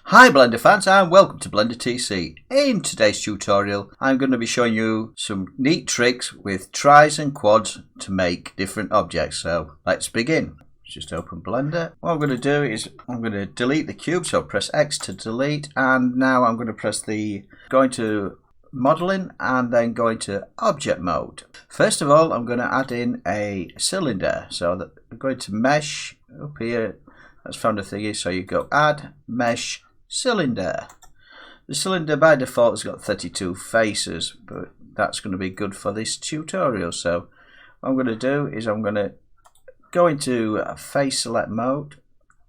Hi Blender fans and welcome to Blender TC. In today's tutorial I'm going to be showing you some neat tricks with tris and quads to make different objects. So let's begin. Just open Blender. What I'm going to do is I'm going to delete the cube, so press X to delete, and now I'm going to press going to modeling and then go into object mode. First of all I'm going to add in a cylinder, so that I'm going to mesh up here. That's found a thingy, so you go add mesh cylinder. The cylinder by default has got 32 faces, but that's going to be good for this tutorial. So what I'm going to do is I'm going to go into face select mode,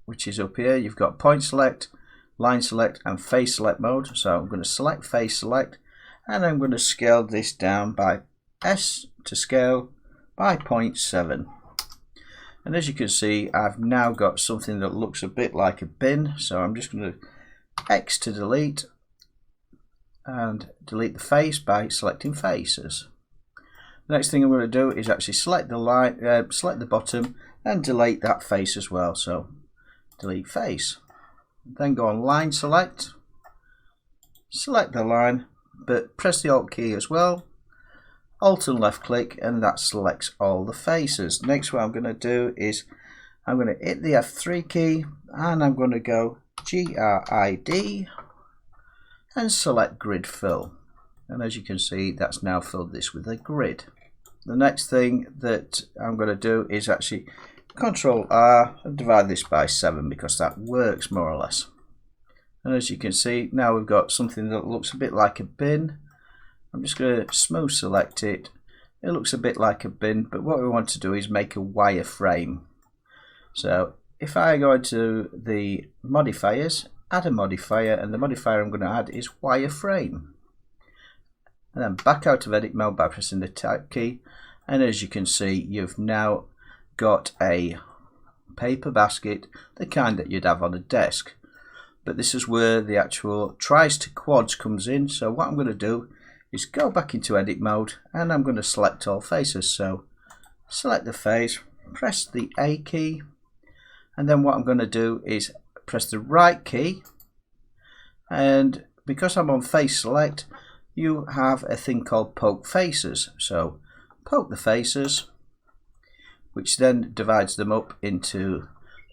which is up here. You've got point select, line select and face select mode. So I'm going to select face select and I'm going to scale this down by S to scale by 0.7. And as you can see, I've now got something that looks a bit like a bin. So I'm just going to X to delete and delete the face by selecting faces. The next thing I'm going to do is actually select the line, select the bottom and delete that face as well. So delete face. Then go on line select, select the line, but press the Alt key as well. Alt and left click, and that selects all the faces. Next, what I'm going to do is I'm going to hit the F3 key and I'm going to go GRID and select grid fill. And as you can see, that's now filled this with a grid. The next thing that I'm going to do is actually Control R and divide this by 7 because that works more or less. And as you can see, now we've got something that looks a bit like a bin. I'm just going to smooth select it. It looks a bit like a bin, but what we want to do is make a wireframe. So if I go into the modifiers, add a modifier, and the modifier I'm going to add is wireframe. And then back out of edit mode by pressing the Tab key. And as you can see, you've now got a paper basket, the kind that you'd have on a desk. But this is where the actual tris to quads comes in. So what I'm going to do is go back into edit mode and I'm going to select all faces. So select the face, press the A key, and then what I'm going to do is press the right key, and because I'm on face select, you have a thing called poke faces. So poke the faces, which then divides them up into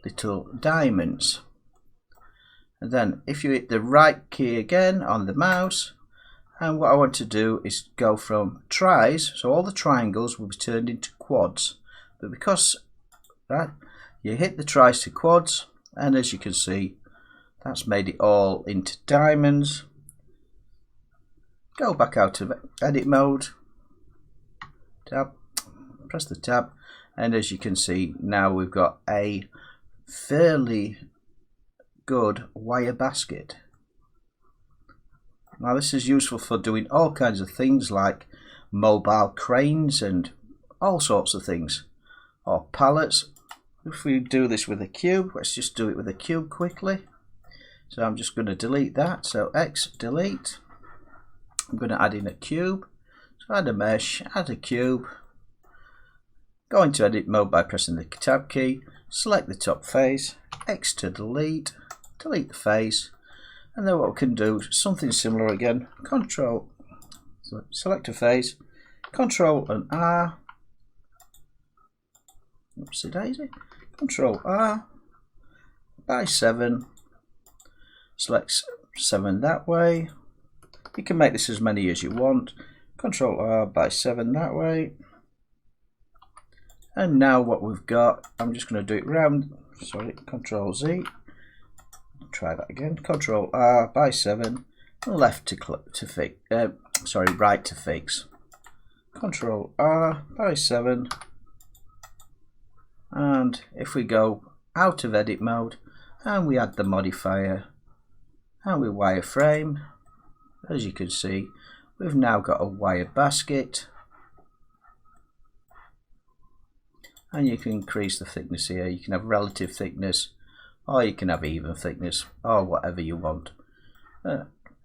little diamonds. And then if you hit the right key again on the mouse, and what I want to do is go from tris, so all the triangles will be turned into quads. But because you hit the tris to quads, and as you can see, that's made it all into diamonds. Go back out of edit mode, tab, press the tab, and as you can see, now we've got a fairly good wire basket. Now this is useful for doing all kinds of things like mobile cranes and all sorts of things, or pallets. If we do this with a cube, let's just do it with a cube quickly. So I'm just going to delete that, so X delete. I'm going to add in a cube, so add a mesh, add a cube, go into edit mode by pressing the Tab key, select the top face, X to delete, delete the face. And then what we can do something similar again. Select a face, Control and R. Oopsie daisy. Control R by 7. Select 7 that way. You can make this as many as you want. Control R by 7 that way. And now what we've got, I'm just going to do it round. Sorry, Control Z. Try that again. Control R by 7, left to fix. Sorry, right to fix. Control R by 7, and if we go out of edit mode and we add the modifier and we wireframe, as you can see, we've now got a wire basket, and you can increase the thickness here. You can have relative thickness, or you can have even thickness, or whatever you want.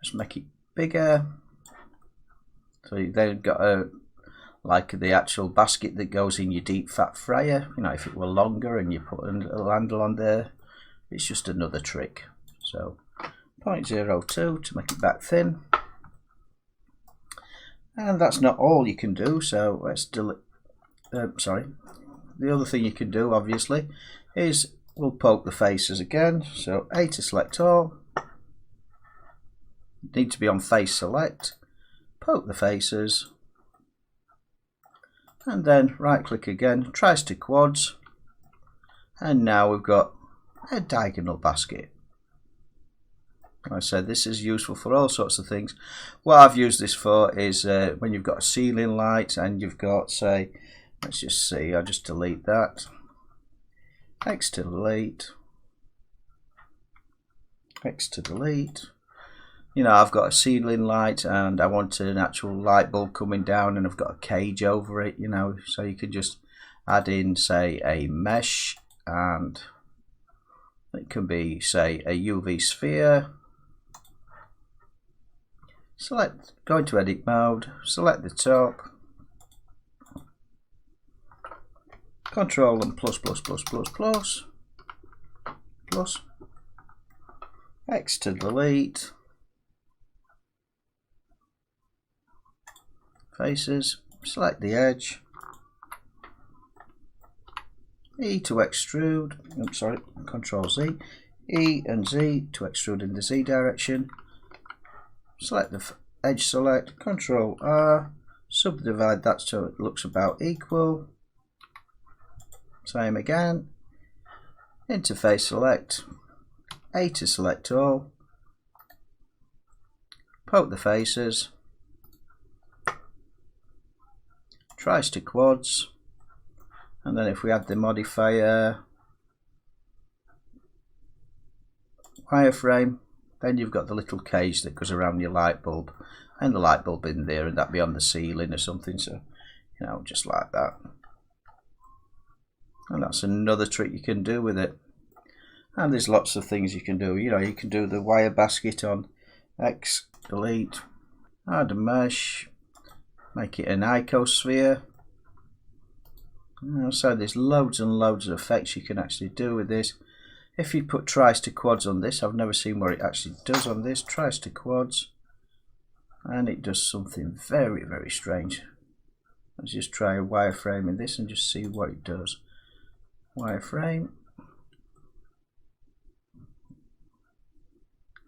Just make it bigger. So you've then got like the actual basket that goes in your deep fat fryer. You know, if it were longer and you put a little handle on there, it's just another trick. So 0.02 to make it back thin. And that's not all you can do, so let's delete. The other thing you can do, obviously, is we'll poke the faces again. So A to select all. Need to be on face select. Poke the faces. And then right click again, tries to quads. And now we've got a diagonal basket. Like I said, this is useful for all sorts of things. What I've used this for is when you've got a ceiling light and you've got, say, let's just see, I'll just delete that. X to delete. X to delete. You know, I've got a ceiling light and I want an actual light bulb coming down and I've got a cage over it, you know, so you can just add in, say, a mesh, and it can be, say, a UV sphere. Select, go into edit mode, select the top, Control and plus, X to delete, faces, select the edge, E to extrude, Control Z, E and Z to extrude in the Z direction. Select the edge select, Control R, subdivide that so it looks about equal. Same again. Interface select, A to select all. Poke the faces. Tries to quads. And then if we add the modifier wireframe, then you've got the little cage that goes around your light bulb, and the light bulb in there, and that be on the ceiling or something. So, you know, just like that. And that's another trick you can do with it. And there's lots of things you can do. You know, you can do the wire basket on X, delete, add a mesh, make it an icosphere. So there's loads and loads of effects you can actually do with this. If you put tries to quads on this, I've never seen what it actually does on this. Tries to quads, and it does something very, very strange. Let's just try wireframing this and just see what it does. Wireframe,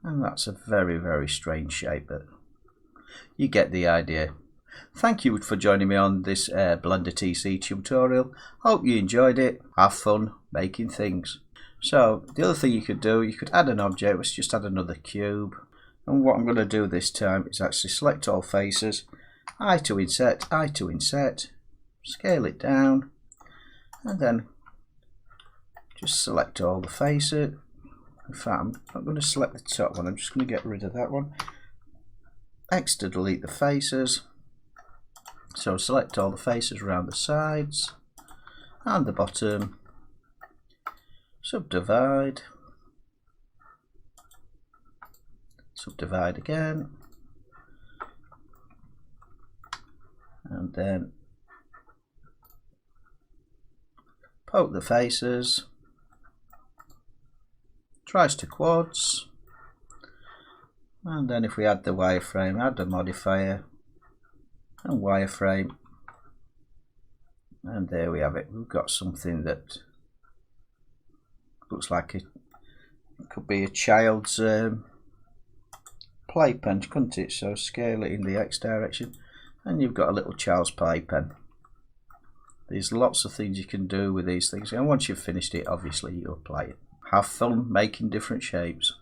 and that's a very, very strange shape, but you get the idea. Thank you for joining me on this Blender TC tutorial. Hope you enjoyed it. Have fun making things. So the other thing you could do, you could add an object. Let's just add another cube. And what I'm going to do this time is actually select all faces, I to inset, scale it down, and then just select all the faces. In fact, I'm not going to select the top one, I'm just going to get rid of that one. X to delete the faces. So select all the faces around the sides and the bottom. Subdivide. Subdivide again. And then poke the faces. Tries to quads. And then if we add the wireframe, add the modifier and wireframe, and there we have it. We've got something that looks like it could be a child's playpen, couldn't it? So scale it in the X direction and you've got a little child's playpen. There's lots of things you can do with these things, and once you've finished it, obviously you'll apply it. Have fun making different shapes.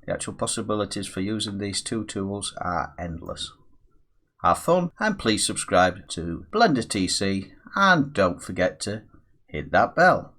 The actual possibilities for using these two tools are endless. Have fun, and please subscribe to Blender TC, and don't forget to hit that bell.